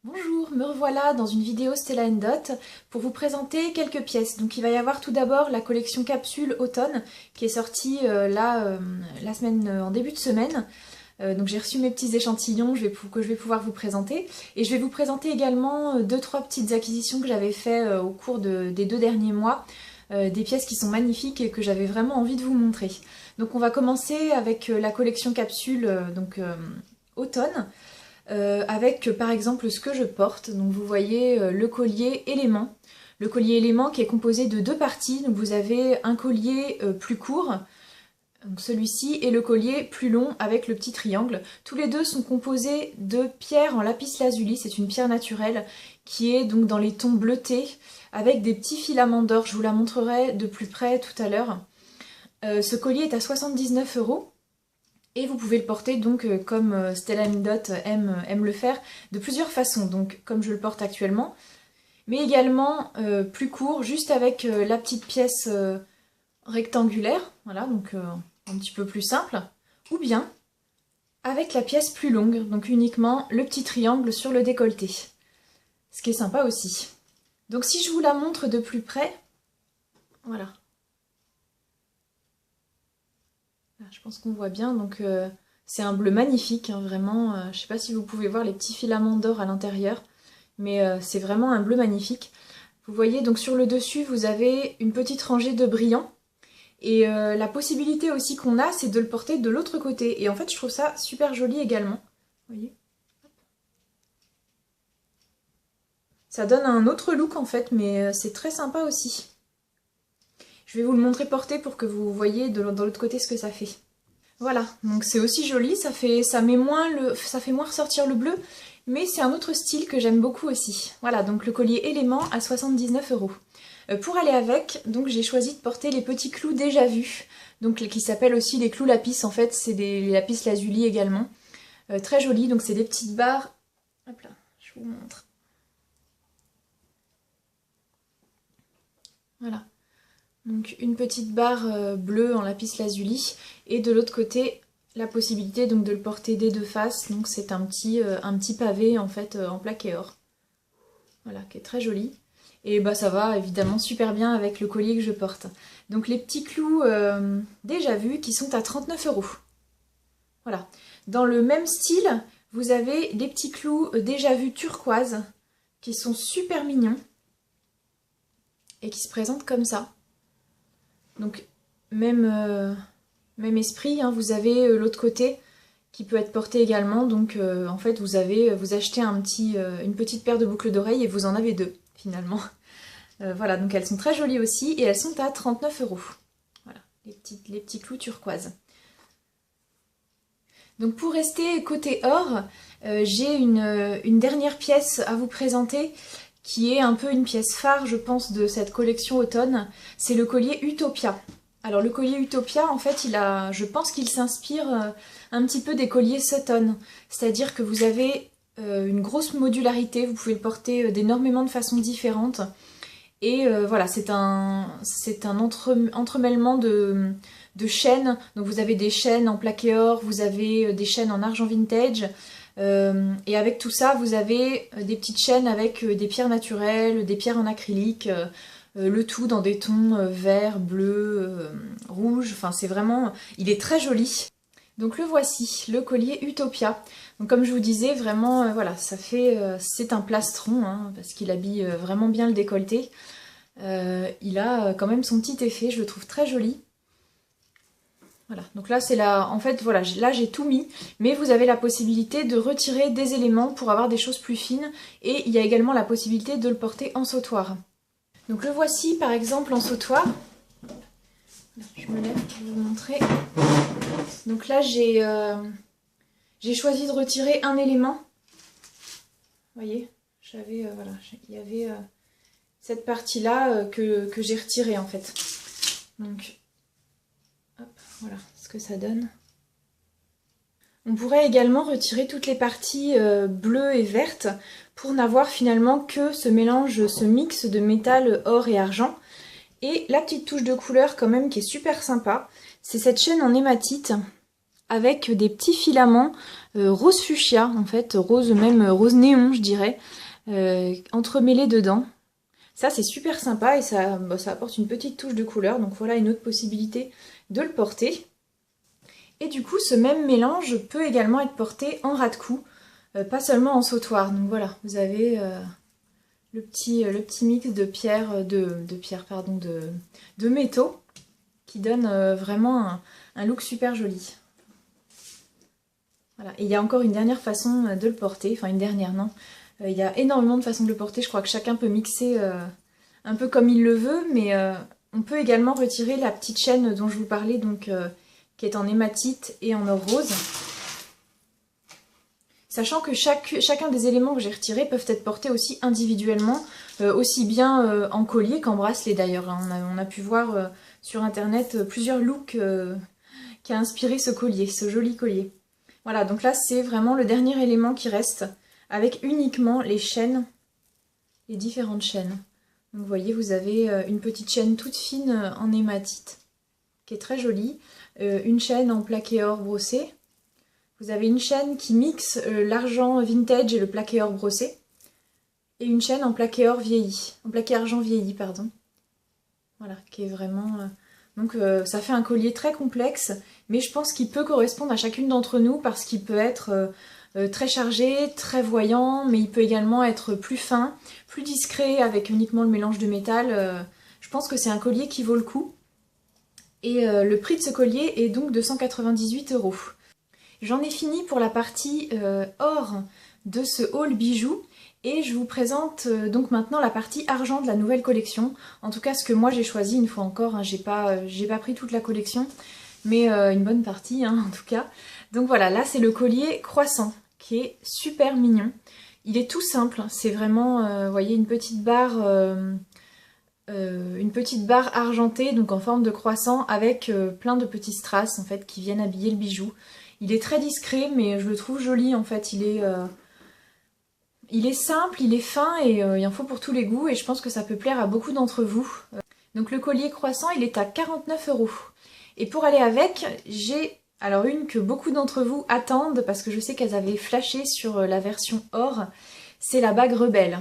Bonjour, me revoilà dans une vidéo Stella Dot pour vous présenter quelques pièces. Donc il va y avoir tout d'abord la collection Capsule Automne qui est sortie la semaine, en début de semaine. Donc j'ai reçu mes petits échantillons que je vais pouvoir vous présenter. Et je vais vous présenter également deux, trois petites acquisitions que j'avais fait au cours des 2 derniers mois. Des pièces qui sont magnifiques et que j'avais vraiment envie de vous montrer. Donc on va commencer avec la collection Capsule Automne. Avec par exemple ce que je porte. Donc vous voyez le collier élément. Le collier élément qui est composé de deux parties. Donc vous avez un collier plus court, donc celui-ci, et le collier plus long avec le petit triangle. Tous les deux sont composés de pierre en lapis lazuli. C'est une pierre naturelle qui est donc dans les tons bleutés avec des petits filaments d'or. Je vous la montrerai de plus près tout à l'heure. Ce collier est à 79 €. Et vous pouvez le porter donc comme Stella Dot aime le faire, de plusieurs façons, donc comme je le porte actuellement, mais également plus court, juste avec la petite pièce rectangulaire, voilà, donc un petit peu plus simple, ou bien avec la pièce plus longue, donc uniquement le petit triangle sur le décolleté, ce qui est sympa aussi. Donc si je vous la montre de plus près, voilà. Je pense qu'on voit bien, donc c'est un bleu magnifique, hein, vraiment. Je ne sais pas si vous pouvez voir les petits filaments d'or à l'intérieur, mais c'est vraiment un bleu magnifique. Vous voyez, donc sur le dessus, vous avez une petite rangée de brillants. Et la possibilité aussi qu'on a, c'est de le porter de l'autre côté. Et en fait, je trouve ça super joli également. Vous voyez ? Ça donne un autre look en fait, mais c'est très sympa aussi. Je vais vous le montrer porté pour que vous voyez de l'autre côté ce que ça fait. Voilà, donc c'est aussi joli, ça fait moins ressortir le bleu, mais c'est un autre style que j'aime beaucoup aussi. Voilà, donc le collier élément à 79 €. Pour aller avec, donc j'ai choisi de porter les petits clous déjà vus, donc qui s'appellent aussi les clous lapis, en fait c'est des lapis lazuli également. Très jolis, donc c'est des petites barres. Hop là, je vous montre. Voilà. Donc une petite barre bleue en lapis lazuli et de l'autre côté la possibilité donc de le porter des deux faces. Donc c'est un petit pavé en fait en plaqué or. Voilà, qui est très joli. Et bah ça va évidemment super bien avec le collier que je porte. Donc les petits clous déjà vus qui sont à 39 €. Voilà. Dans le même style, vous avez des petits clous déjà vus turquoise qui sont super mignons et qui se présentent comme ça. Donc même esprit, hein, vous avez l'autre côté qui peut être porté également. Donc en fait vous achetez une petite paire de boucles d'oreilles et vous en avez deux finalement. Voilà, donc elles sont très jolies aussi et elles sont à 39 €. Voilà, les petits clous turquoise. Donc pour rester côté or, j'ai une dernière pièce à vous présenter qui est un peu une pièce phare, je pense, de cette collection automne. C'est le collier Utopia. Alors le collier Utopia, en fait, je pense qu'il s'inspire un petit peu des colliers Sutton. C'est-à-dire que vous avez une grosse modularité, vous pouvez le porter d'énormément de façons différentes. Et voilà, c'est un entremêlement de chaînes. Donc vous avez des chaînes en plaqué or, vous avez des chaînes en argent vintage. Et avec tout ça, vous avez des petites chaînes avec des pierres naturelles, des pierres en acrylique, le tout dans des tons vert, bleu, rouge. Enfin, c'est vraiment... Il est très joli. Donc le voici, le collier Utopia. Donc comme je vous disais, vraiment, voilà, c'est un plastron, hein, parce qu'il habille vraiment bien le décolleté. Il a quand même son petit effet, je le trouve très joli. Voilà, donc là c'est en fait voilà, là j'ai tout mis, mais vous avez la possibilité de retirer des éléments pour avoir des choses plus fines, et il y a également la possibilité de le porter en sautoir. Donc le voici par exemple en sautoir. Je me lève pour vous montrer. Donc là j'ai choisi de retirer un élément. Vous voyez, voilà, il y avait cette partie-là que j'ai retirée en fait. Donc hop, voilà ce que ça donne. On pourrait également retirer toutes les parties bleues et vertes pour n'avoir finalement que ce mélange, ce mix de métal, or et argent. Et la petite touche de couleur quand même qui est super sympa, c'est cette chaîne en hématite avec des petits filaments rose fuchsia, en fait, rose même rose néon, je dirais, entremêlés dedans. Ça, c'est super sympa et ça, ça apporte une petite touche de couleur. Donc voilà une autre possibilité de le porter. Et du coup, ce même mélange peut également être porté en ras de cou, pas seulement en sautoir. Donc voilà, vous avez le petit mix de pierres, de métaux qui donne vraiment un look super joli. Voilà. Et il y a encore une dernière façon de le porter, enfin une dernière non. Il y a énormément de façons de le porter, je crois que chacun peut mixer un peu comme il le veut, mais on peut également retirer la petite chaîne dont je vous parlais, donc qui est en hématite et en or rose. Sachant que chacun des éléments que j'ai retirés peuvent être portés aussi individuellement, aussi bien en collier qu'en bracelet d'ailleurs. On a pu voir sur internet plusieurs looks qui a inspiré ce collier, ce joli collier. Voilà, donc là c'est vraiment le dernier élément qui reste, avec uniquement les chaînes, les différentes chaînes. Donc vous voyez, vous avez une petite chaîne toute fine en hématite, qui est très jolie, une chaîne en plaqué or brossé. Vous avez une chaîne qui mixe l'argent vintage et le plaqué or brossé. Et une chaîne en plaqué or vieilli, en plaqué argent vieilli, pardon. Voilà, qui est vraiment... Donc ça fait un collier très complexe, mais je pense qu'il peut correspondre à chacune d'entre nous parce qu'il peut être très chargé, très voyant, mais il peut également être plus fin, plus discret avec uniquement le mélange de métal. Je pense que c'est un collier qui vaut le coup. Et le prix de ce collier est donc de 198 €. J'en ai fini pour la partie or de ce haul bijoux. Et je vous présente donc maintenant la partie argent de la nouvelle collection. En tout cas, ce que moi j'ai choisi, une fois encore, hein, j'ai pas pris toute la collection, mais une bonne partie hein, en tout cas. Donc voilà, là c'est le collier croissant, qui est super mignon. Il est tout simple, c'est vraiment, vous voyez, une petite barre argentée, donc en forme de croissant, avec plein de petits strass en fait, qui viennent habiller le bijou. Il est très discret, mais je le trouve joli en fait, il est simple, il est fin et il en faut pour tous les goûts et je pense que ça peut plaire à beaucoup d'entre vous. Donc le collier croissant, il est à 49 €. Et pour aller avec, j'ai alors une que beaucoup d'entre vous attendent parce que je sais qu'elles avaient flashé sur la version or, c'est la bague rebelle.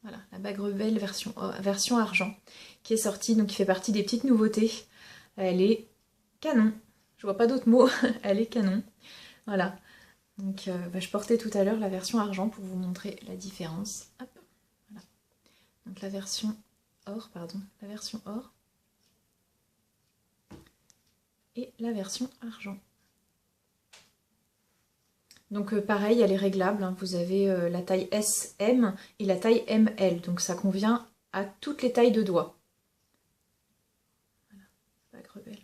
Voilà, la bague rebelle version argent qui est sortie, donc qui fait partie des petites nouveautés. Elle est canon, je vois pas d'autres mots, elle est canon. Voilà. Donc je portais tout à l'heure la version argent pour vous montrer la différence. Hop, voilà. Donc la version or, et la version argent. Donc pareil, elle est réglable, hein. Vous avez la taille SM et la taille ML, donc ça convient à toutes les tailles de doigts. Voilà, bague rebelle.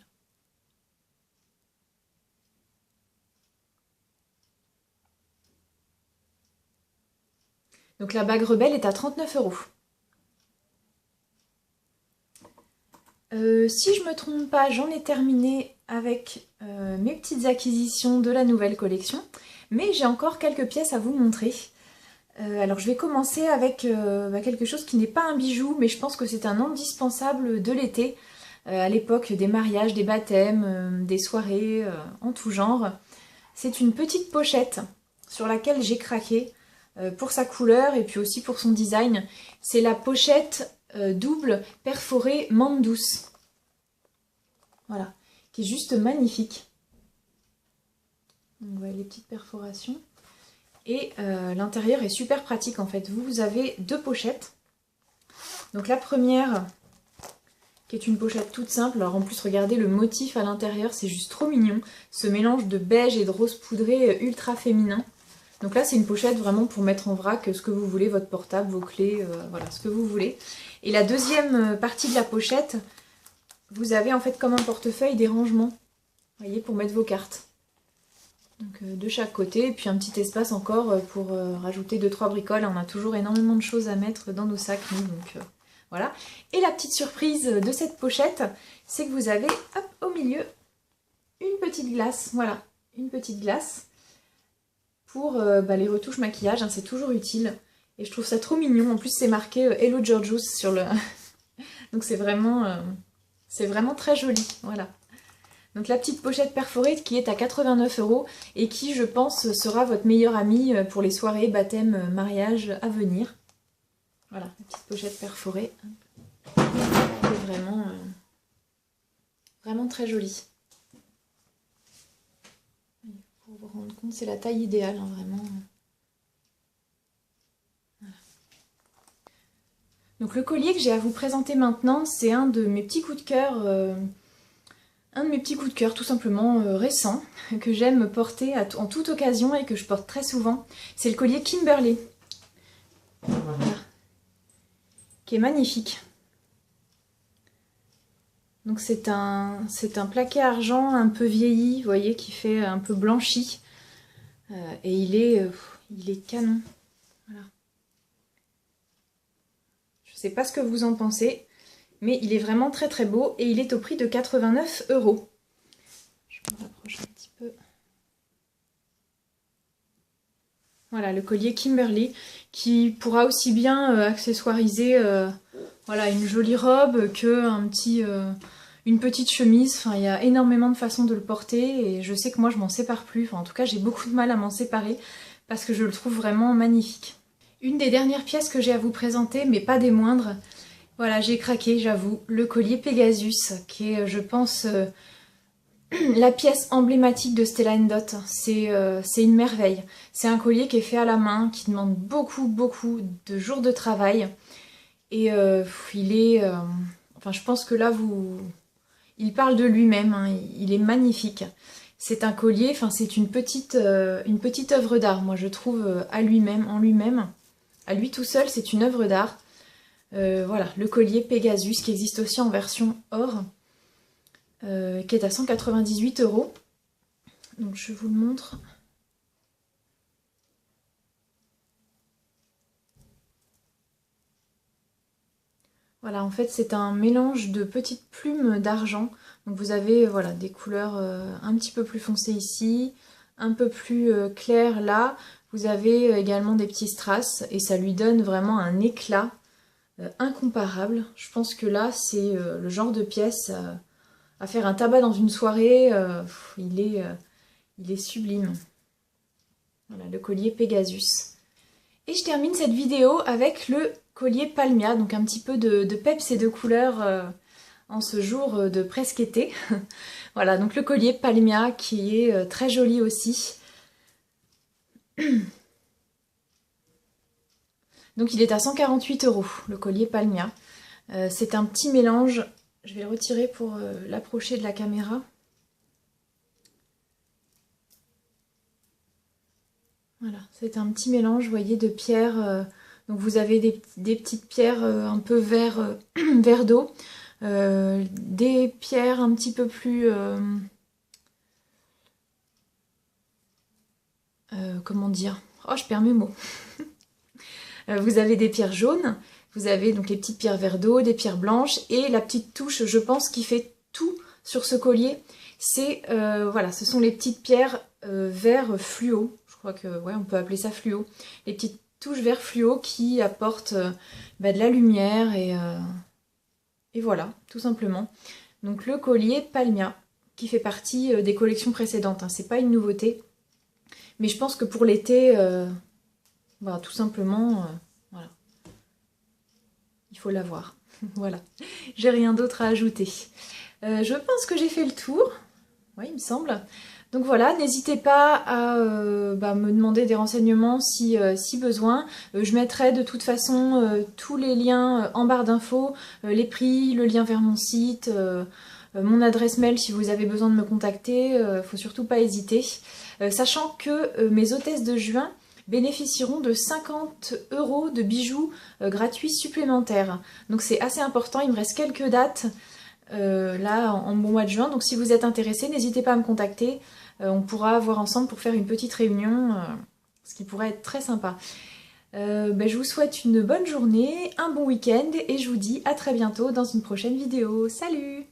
Donc la bague rebelle est à 39 €. Si je me trompe pas, j'en ai terminé avec mes petites acquisitions de la nouvelle collection, mais j'ai encore quelques pièces à vous montrer. Alors je vais commencer avec quelque chose qui n'est pas un bijou, mais je pense que c'est un indispensable de l'été, à l'époque des mariages, des baptêmes, des soirées en tout genre. C'est une petite pochette sur laquelle j'ai craqué. Pour sa couleur et puis aussi pour son design. C'est la pochette double perforée menthe douce. Voilà, qui est juste magnifique. Donc voilà les petites perforations. Et l'intérieur est super pratique en fait. Vous avez deux pochettes. Donc la première, qui est une pochette toute simple. Alors en plus, regardez le motif à l'intérieur, c'est juste trop mignon. Ce mélange de beige et de rose poudré ultra féminin. Donc là, c'est une pochette vraiment pour mettre en vrac ce que vous voulez, votre portable, vos clés, voilà, ce que vous voulez. Et la deuxième partie de la pochette, vous avez en fait comme un portefeuille des rangements, vous voyez, pour mettre vos cartes. Donc de chaque côté, et puis un petit espace encore pour rajouter 2-3 bricoles. On a toujours énormément de choses à mettre dans nos sacs, nous, donc voilà. Et la petite surprise de cette pochette, c'est que vous avez, hop, au milieu, une petite glace, voilà, une petite glace. Pour les retouches maquillage, hein, c'est toujours utile. Et je trouve ça trop mignon. En plus, c'est marqué Hello Georgious sur le... Donc c'est vraiment très joli. Voilà. Donc la petite pochette perforée qui est à 89 € et qui, je pense, sera votre meilleure amie pour les soirées, baptême, mariage à venir. Voilà, la petite pochette perforée. C'est vraiment, vraiment très jolie. Pour vous rendre compte, c'est la taille idéale, hein, vraiment. Voilà. Donc le collier que j'ai à vous présenter maintenant, c'est un de mes petits coups de cœur. Un de mes petits coups de cœur tout simplement récent, que j'aime porter en toute occasion et que je porte très souvent. C'est le collier Kimberley. Voilà. Qui est magnifique. Donc c'est un plaqué argent un peu vieilli, vous voyez, qui fait un peu blanchi. Et il est canon. Voilà. Je ne sais pas ce que vous en pensez. Mais il est vraiment très très beau et il est au prix de 89 €. Je me rapproche un petit peu. Voilà, le collier Kimberley qui pourra aussi bien accessoiriser voilà, une jolie robe que une petite chemise. Enfin, il y a énormément de façons de le porter et je sais que moi je m'en sépare plus. Enfin, en tout cas, j'ai beaucoup de mal à m'en séparer parce que je le trouve vraiment magnifique. Une des dernières pièces que j'ai à vous présenter, mais pas des moindres. Voilà, j'ai craqué, j'avoue, le collier Pegasus, qui est, je pense, la pièce emblématique de Stella & Dot. C'est une merveille. C'est un collier qui est fait à la main, qui demande beaucoup, beaucoup de jours de travail. Et il est... enfin, je pense que là, il parle de lui-même, hein, il est magnifique. C'est un collier, enfin, c'est une petite œuvre d'art, moi, je trouve, à lui-même, en lui-même. À lui tout seul, c'est une œuvre d'art. Voilà, le collier Pegasus qui existe aussi en version or, qui est à 198 €. Donc je vous le montre. Voilà, en fait c'est un mélange de petites plumes d'argent. Donc vous avez voilà, des couleurs un petit peu plus foncées ici, un peu plus claires là. Vous avez également des petits strass et ça lui donne vraiment un éclat incomparable. Je pense que là, c'est le genre de pièce à faire un tabac dans une soirée. Il est sublime. Voilà, le collier Pegasus. Et je termine cette vidéo avec le collier Palmia, donc un petit peu de peps et de couleurs en ce jour de presque été. Voilà, donc le collier Palmia qui est très joli aussi. Donc il est à 148 €, le collier Palmia. C'est un petit mélange, je vais le retirer pour l'approcher de la caméra. Voilà, c'est un petit mélange, vous voyez, de pierres. Donc vous avez des petites pierres un peu vert d'eau, des pierres un petit peu plus... comment dire? Oh, je perds mes mots. Vous avez des pierres jaunes, vous avez donc les petites pierres vert d'eau, des pierres blanches et la petite touche, je pense, qui fait tout sur ce collier. C'est, voilà, ce sont les petites pierres vert fluo. Je crois que, ouais, on peut appeler ça fluo. Les petites touches vert fluo qui apportent de la lumière et voilà, tout simplement. Donc le collier Palmia, qui fait partie des collections précédentes. Hein. C'est pas une nouveauté, mais je pense que pour l'été... bah, tout simplement, voilà. Il faut l'avoir. Voilà. J'ai rien d'autre à ajouter. Je pense que j'ai fait le tour. Oui, il me semble. Donc voilà, n'hésitez pas à me demander des renseignements si besoin. Je mettrai de toute façon tous les liens en barre d'infos, les prix, le lien vers mon site, mon adresse mail si vous avez besoin de me contacter. Faut surtout pas hésiter. Sachant que mes hôtesses de juin bénéficieront de 50 € de bijoux gratuits supplémentaires. Donc c'est assez important, il me reste quelques dates là en bon mois de juin. Donc si vous êtes intéressé, n'hésitez pas à me contacter. On pourra voir ensemble pour faire une petite réunion, ce qui pourrait être très sympa. Je vous souhaite une bonne journée, un bon week-end et je vous dis à très bientôt dans une prochaine vidéo. Salut!